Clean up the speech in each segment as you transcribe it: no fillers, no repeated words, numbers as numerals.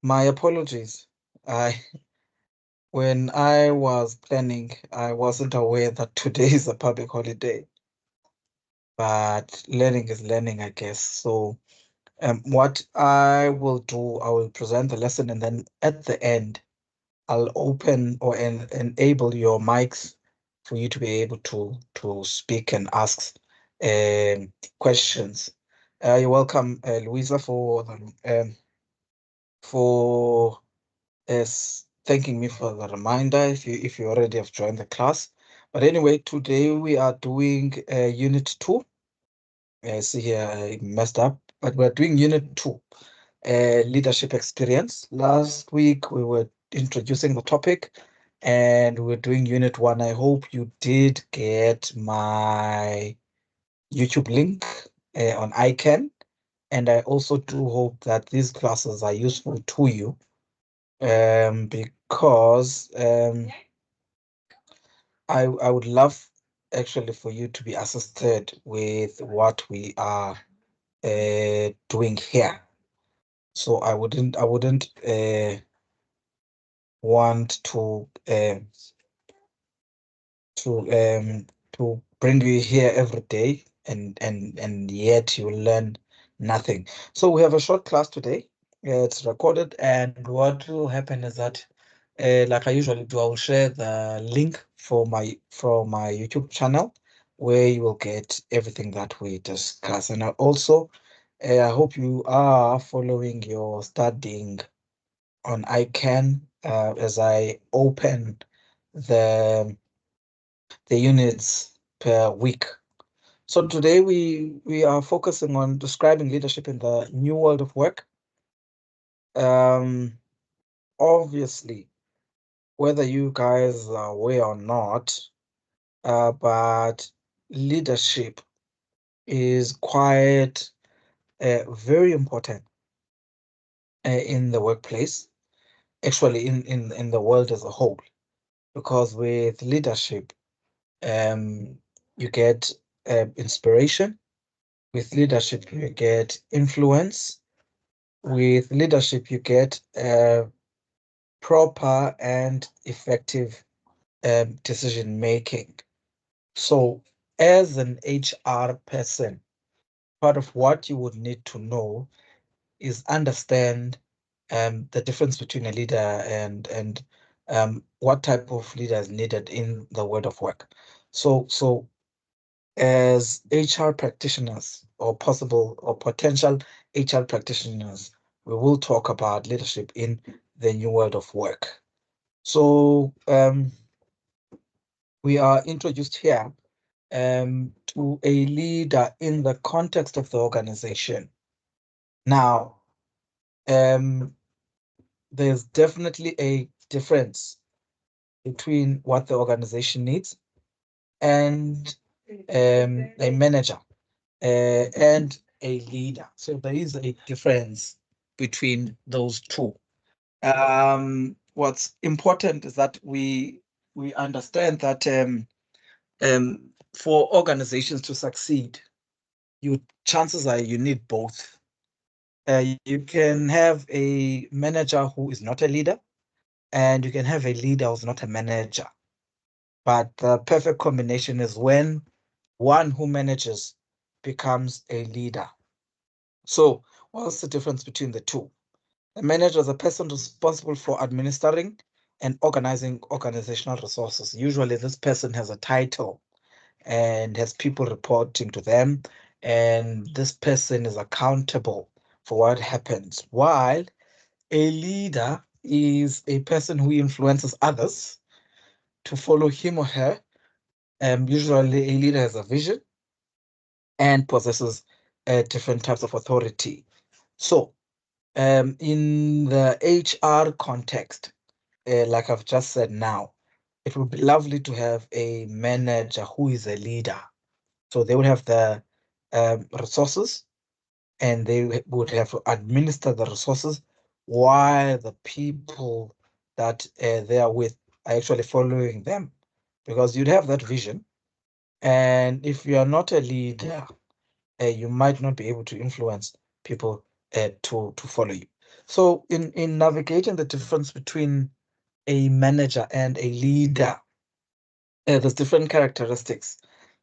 My apologies. When I was planning, I wasn't aware that today is a public holiday, but learning is learning, I guess. So, what I will do, I will present the lesson, and then at the end, I'll open or enable your mics for you to be able to speak and ask questions. You're welcome, Louisa, for thanking me for the reminder if you already have joined the class. But anyway, today we are doing unit 2. See here, I messed up, but we're doing unit 2, leadership experience. Last week we were introducing the topic and we're doing unit 1. I hope you did get my YouTube link on ICANN, and I also do hope that these classes are useful to you, because I would love actually for you to be assisted with what we are doing here. So I wouldn't want to bring you here every day and yet you learn nothing. So we have a short class today. It's recorded, and what will happen is that, like I usually do, I will share the link for my YouTube channel where you will get everything that we discuss. And I hope you are following your studying on ICANN as I open the units per week. So today we are focusing on describing leadership in the new world of work. Um, Obviously, whether you guys are aware or not, but leadership is quite very important in the workplace, actually in the world as a whole, because with leadership, um, you get inspiration. With leadership, you get influence. With leadership, you get proper and effective decision making. So, as an HR person, part of what you would need to know is understand the difference between a leader and what type of leader is needed in the world of work. So as HR practitioners or possible or potential HR practitioners, we will talk about leadership in the new world of work. So we are introduced here to a leader in the context of the organization. Now, um, there's definitely a difference between what the organization needs and a manager and a leader. So there is a difference between those two. What's important is that we understand that for organizations to succeed, chances are you need both. You can have a manager who is not a leader, and you can have a leader who's not a manager. But the perfect combination is when one who manages becomes a leader. So, what's the difference between the two? A manager is a person responsible for administering and organizing organizational resources. Usually, this person has a title and has people reporting to them, and this person is accountable for what happens. While a leader is a person who influences others to follow him or her. Usually, a leader has a vision and possesses different types of authority. So, in the HR context, like I've just said now, it would be lovely to have a manager who is a leader. So they would have the resources, and they would have to administer the resources while the people that they are with are actually following them, because you'd have that vision. And if you are not a leader, you might not be able to influence people to follow you. So in navigating the difference between a manager and a leader, there's different characteristics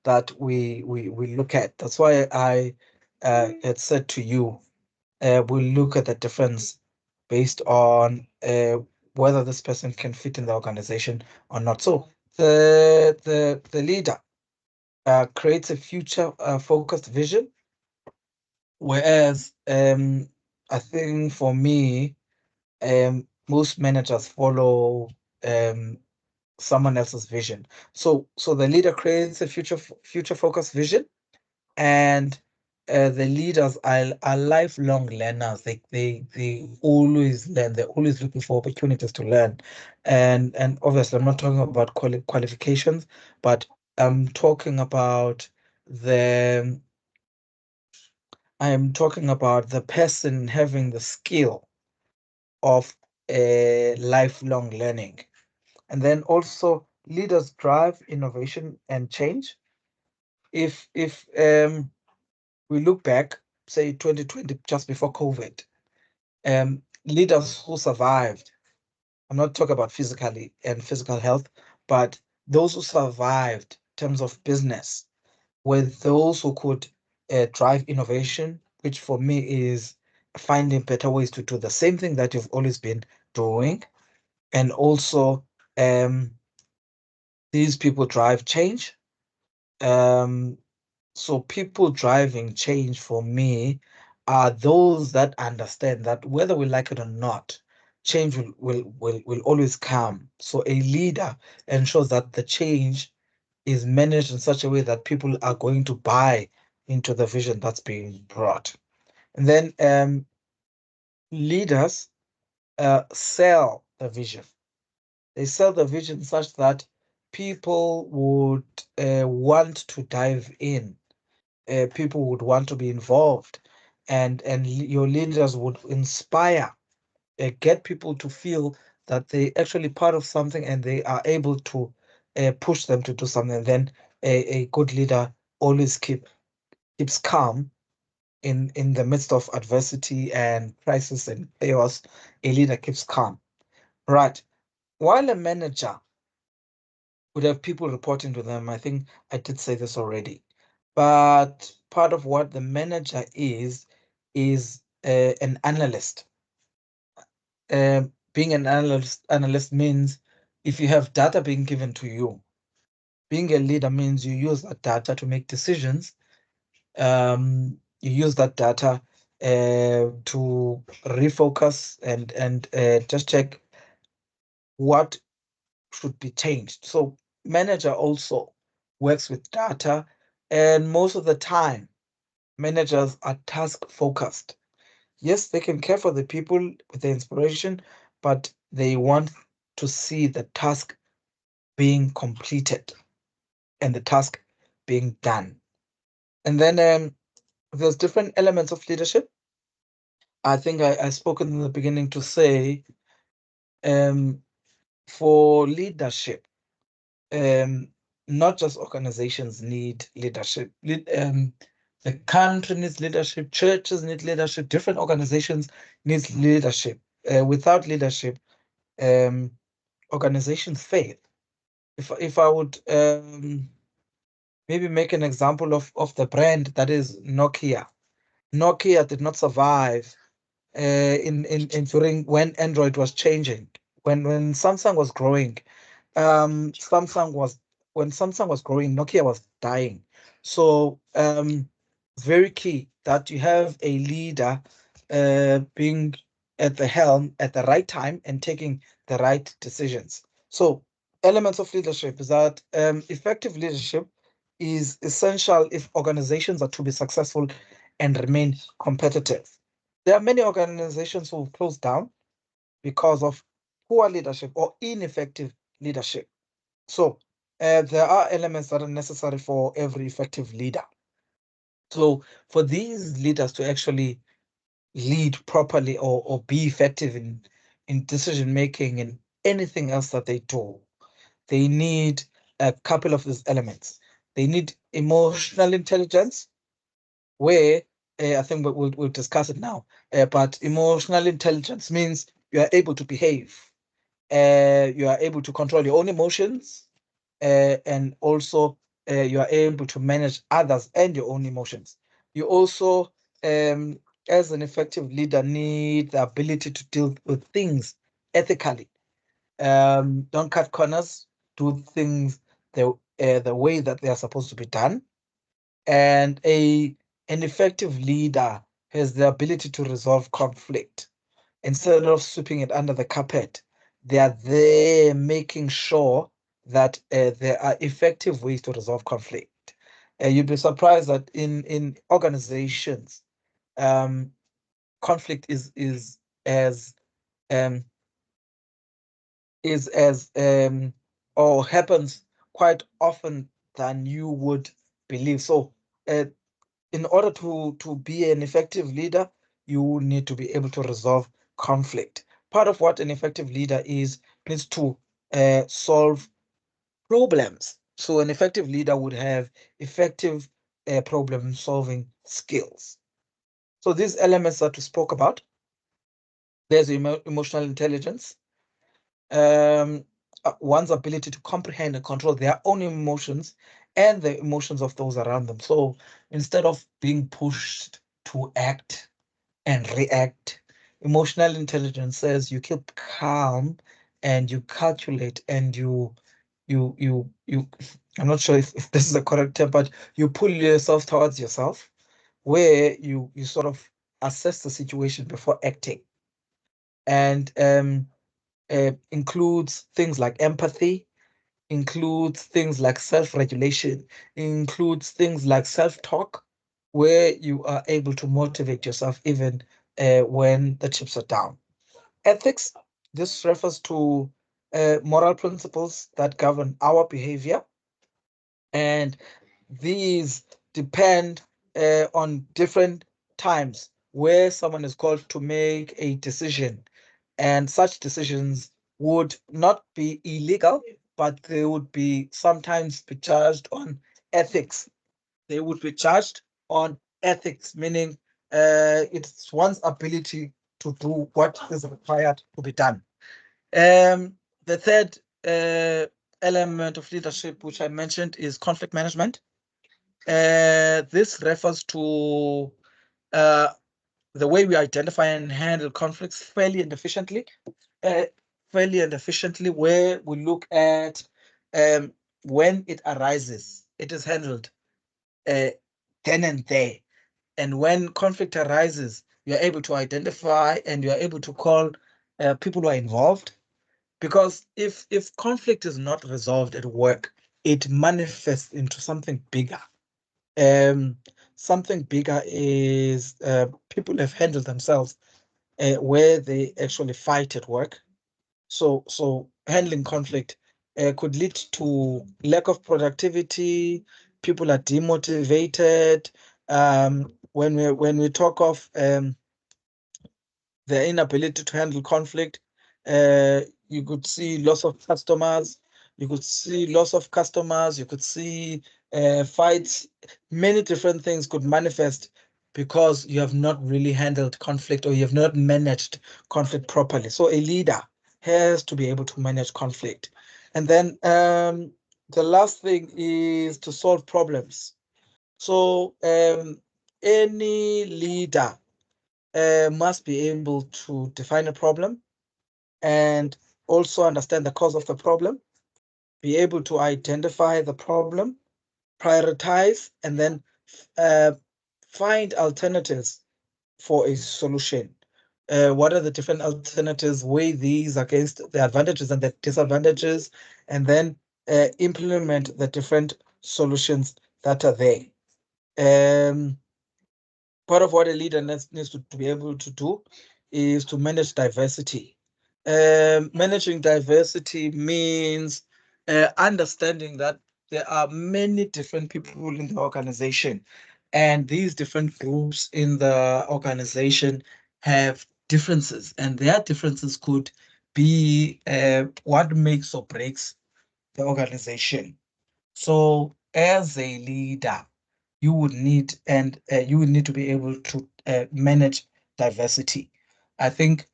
that we look at. That's why I had said to you, we'll look at the difference based on whether this person can fit in the organization or not. So the leader creates a future focused vision, whereas I think for me, most managers follow um, someone else's vision. So the leader creates a future focused vision, and the leaders are lifelong learners. They always learn. They're always looking for opportunities to learn, and obviously I'm not talking about qualifications, but I'm talking about the the person having the skill of lifelong learning. And then also leaders drive innovation and change. If we look back, say 2020, just before COVID, leaders who survived, I'm not talking about physically and physical health, but those who survived in terms of business were those who could drive innovation, which for me is finding better ways to do the same thing that you've always been doing. And also, um, these people drive change. Um, so people driving change for me are those that understand that whether we like it or not, change will always come. So a leader ensures that the change is managed in such a way that people are going to buy into the vision that's being brought. And then leaders sell the vision. They sell the vision such that people would want to dive in. People would want to be involved, and your leaders would inspire, get people to feel that they actually part of something and they are able to push them to do something. And then a good leader always keeps calm in the midst of adversity and crisis and chaos. A leader keeps calm, right? While a manager would have people reporting to them. I think I did say this already. But part of what the manager is an analyst. Being an analyst means if you have data being given to you, being a leader means you use that data to make decisions. You use that data to refocus and just check what should be changed. So manager also works with data, and most of the time, managers are task focused. Yes, they can care for the people with the inspiration, but they want to see the task being completed and the task being done. And then there's different elements of leadership. I think I spoke in the beginning to say um, for leadership, um, not just organizations need leadership. The country needs leadership, churches need leadership, different organizations needs leadership. Without leadership, um, organizations fail. If I would maybe make an example of the brand that is Nokia. Nokia did not survive in during when Android was changing, when Samsung was growing. Samsung was when Samsung was growing, Nokia was dying. So it's very key that you have a leader being at the helm at the right time and taking the right decisions. So elements of leadership is that effective leadership is essential if organizations are to be successful and remain competitive. There are many organizations who have closed down because of poor leadership or ineffective leadership. So there are elements that are necessary for every effective leader. So for these leaders to actually lead properly or be effective in decision making and anything else that they do, they need a couple of these elements. They need emotional intelligence, where I think we'll discuss it now. But emotional intelligence means you are able to behave. You are able to control your own emotions, and also you are able to manage others and your own emotions. You also, as an effective leader, need the ability to deal with things ethically. Don't cut corners, do things the way that they are supposed to be done. And an effective leader has the ability to resolve conflict. Instead of sweeping it under the carpet, they are there making sure that there are effective ways to resolve conflict. You'd be surprised that in organizations, um, conflict as um, is as or happens quite often than you would believe. So, uh, in order to be an effective leader, you need to be able to resolve conflict. Part of what an effective leader is needs to solve problems. So an effective leader would have effective problem solving skills. So these elements that we spoke about, there's emotional intelligence, um, one's ability to comprehend and control their own emotions and the emotions of those around them. So instead of being pushed to act and react, emotional intelligence says you keep calm and you calculate and you I'm not sure if this is the correct term, but you pull yourself towards yourself, where you sort of assess the situation before acting. And includes things like empathy, includes things like self-regulation, includes things like self-talk, where you are able to motivate yourself even when the chips are down. Ethics, this refers to moral principles that govern our behavior, and these depend on different times where someone is called to make a decision, and such decisions would not be illegal, but they would be sometimes be charged on ethics. They would be charged on ethics, meaning it's one's ability to do what is required to be done. The third element of leadership, which I mentioned, is conflict management. This refers to uh, the way we identify and handle conflicts uh, fairly and efficiently, where we look at um, when it arises, it is handled uh, then and there. And when conflict arises, you are able to identify and you are able to call people who are involved. Because if conflict is not resolved at work, it manifests into something bigger. Um, Something bigger is people have handled themselves where they actually fight at work. So handling conflict could lead to lack of productivity. People are demotivated. When we talk of their inability to handle conflict, you could see loss of customers, you could see fights, many different things could manifest because you have not really handled conflict or you have not managed conflict properly. So a leader has to be able to manage conflict. And then the last thing is to solve problems. So any leader must be able to define a problem and also understand the cause of the problem, be able to identify the problem, prioritize, and then uh, find alternatives for a solution. What are the different alternatives? Weigh these against the advantages and the disadvantages, and then implement the different solutions that are there. Um, Part of what a leader needs to be able to do is to manage diversity. Managing diversity means understanding that there are many different people in the organization, and these different groups in the organization have differences, and their differences could be what makes or breaks the organization. So, as a leader, you would need, and you would need to be able to manage diversity. I think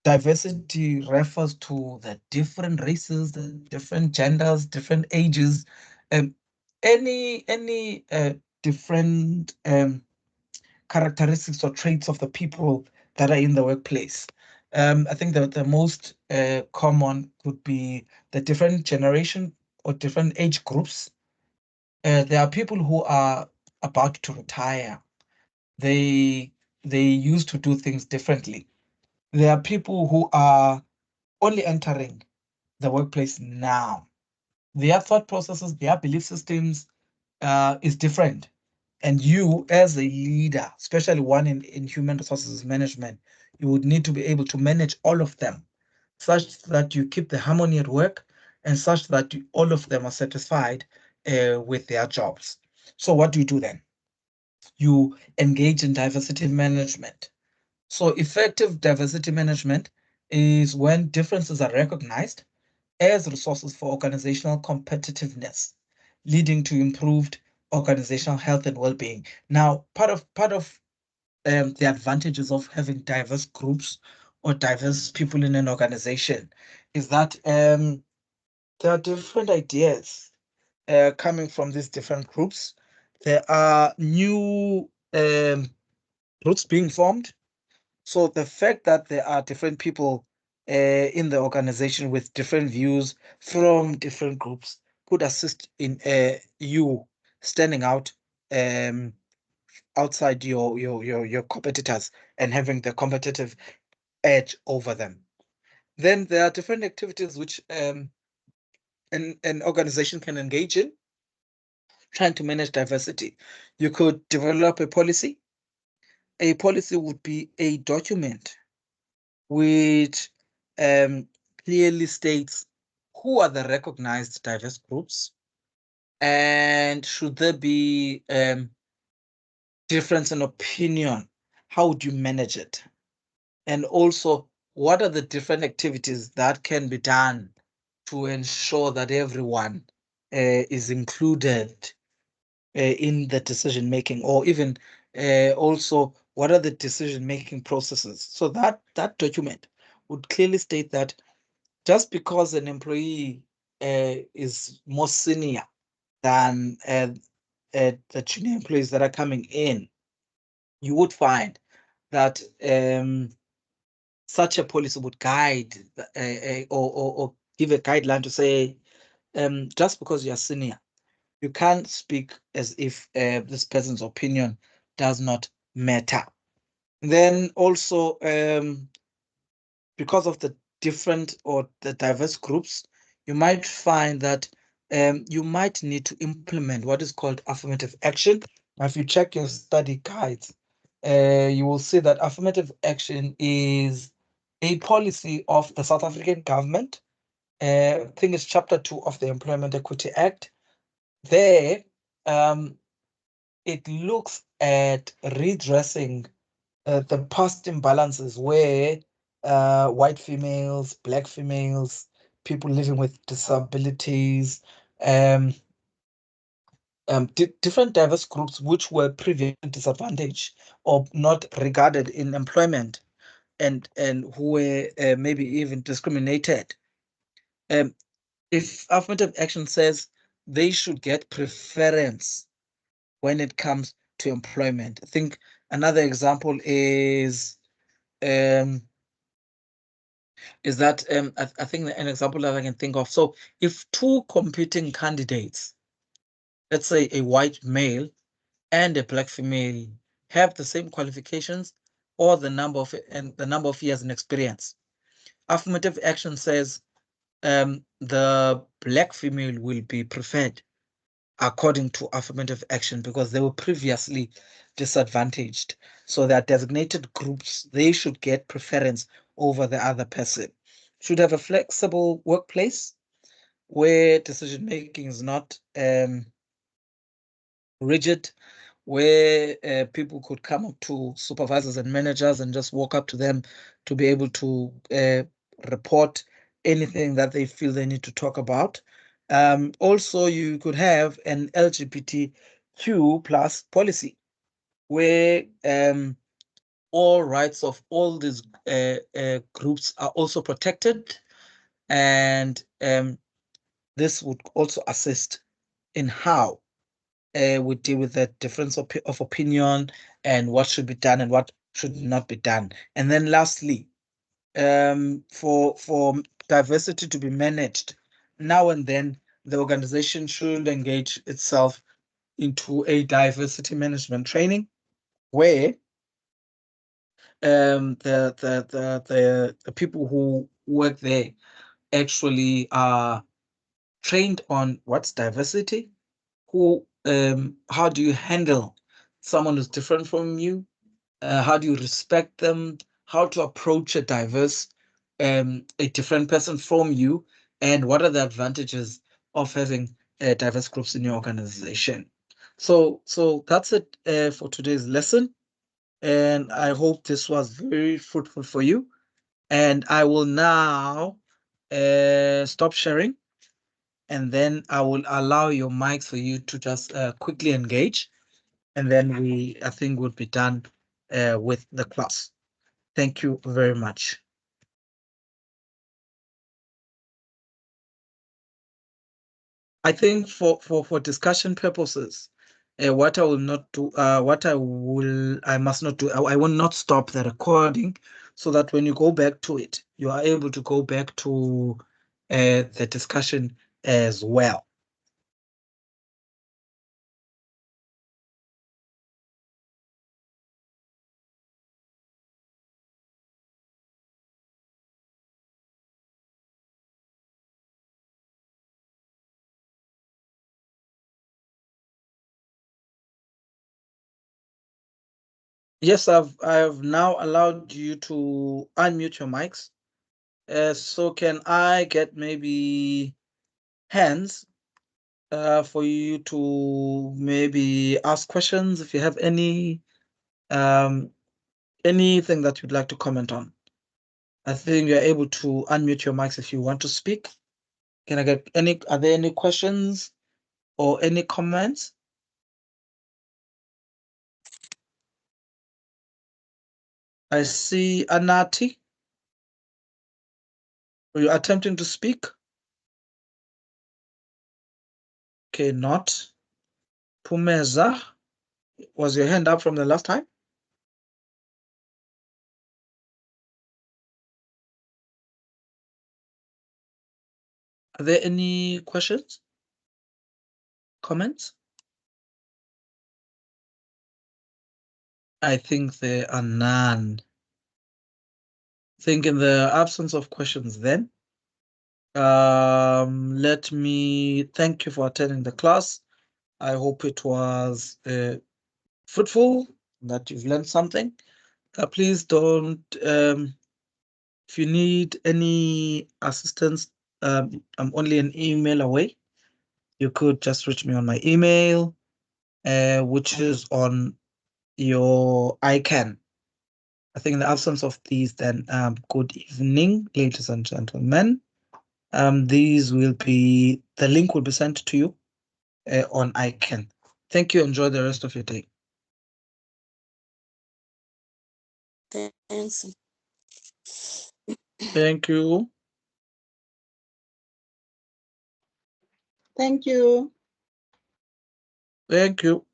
diversity refers to the different races, the different genders, different ages, um, any different characteristics or traits of the people that are in the workplace. I think that the most common could be the different generation or different age groups. There are people who are about to retire. They they used to do things differently. There are people who are only entering the workplace now. Their thought processes, their belief systems is different. And you, as a leader, especially one in human resources management, you would need to be able to manage all of them such that you keep the harmony at work and such that all of them are satisfied with their jobs. So, what do you do then? You engage in diversity management. So, effective diversity management is when differences are recognized as resources for organizational competitiveness, leading to improved organizational health and well-being. Now, part of the advantages of having diverse groups or diverse people in an organization is that there are different ideas coming from these different groups. There are new groups being formed. So the fact that there are different people in the organization with different views from different groups could assist in you standing out um, outside your competitors and having the competitive edge over them. Then there are different activities which an organization can engage in trying to manage diversity. You could develop a policy. A policy would be a document which um, clearly states who are the recognized diverse groups and should there be difference in opinion, how would you manage it? And also, what are the different activities that can be done to ensure that everyone is included in the decision making, or even also what are the decision making processes? So that document would clearly state that just because an employee is more senior than the junior employees that are coming in, you would find that such a policy would guide or give a guideline to say, just because you're senior, you can't speak as if this person's opinion does not matter. Then also, because of the different or the diverse groups, you might find that you might need to implement what is called affirmative action. Now, if you check your study guides, you will see that affirmative action is a policy of the South African government. I think it's Chapter 2 of the Employment Equity Act. There, it looks at redressing the past imbalances where white females, black females, people living with disabilities, um, different diverse groups which were previously disadvantaged or not regarded in employment and who were maybe even discriminated. Um, if affirmative action says they should get preference when it comes to employment. I think another example um, is that I think an example that I can think of. So if two competing candidates, let's say a white male and a black female, have the same qualifications or the number of years in experience, affirmative action says the black female will be preferred according to affirmative action because they were previously disadvantaged. So their designated groups, they should get preference over the other person. Should have a flexible workplace where decision making is not rigid, where people could come up to supervisors and managers and just walk up to them to be able to report anything that they feel they need to talk about. Also, you could have an LGBTQ plus policy where all rights of all these groups are also protected, and this would also assist in how we deal with that difference of opinion and what should be done and what should not be done. And then lastly, for diversity to be managed, now and then the organization should engage itself into a diversity management training where the people who work there actually are trained on what's diversity, how do you handle someone who's different from you, how do you respect them, how to approach a different person from you, and what are the advantages of having diverse groups in your organization. So that's it for today's lesson, and I hope this was very fruitful for you. And I will now stop sharing, and then I will allow your mics for you to just quickly engage, and then I think we'll be done with the class. Thank you very much. I think for discussion purposes, what I will not do, I must not do, I will not stop the recording, so that when you go back to it, you are able to go back to the discussion as well. Yes, I've now allowed you to unmute your mics. So can I get maybe hands for you to maybe ask questions if you have um anything that you'd like to comment on? I think you're able to unmute your mics if you want to speak. Can I get are there any questions or any comments? I see Anati. Are you attempting to speak? Okay, not. Pumeza, was your hand up from the last time? Are there any questions? Comments? I think there are none. I think in the absence of questions then, let me thank you for attending the class. I hope it was fruitful, that you've learned something. Please don't, if you need any assistance, I'm only an email away. You could just reach me on my email, which is on your ICANN. I think in the absence of these, then good evening, ladies and gentlemen. The link will be sent to you on ICANN. Thank you. Enjoy the rest of your day. Thanks. Thank you. Thank you. Thank you.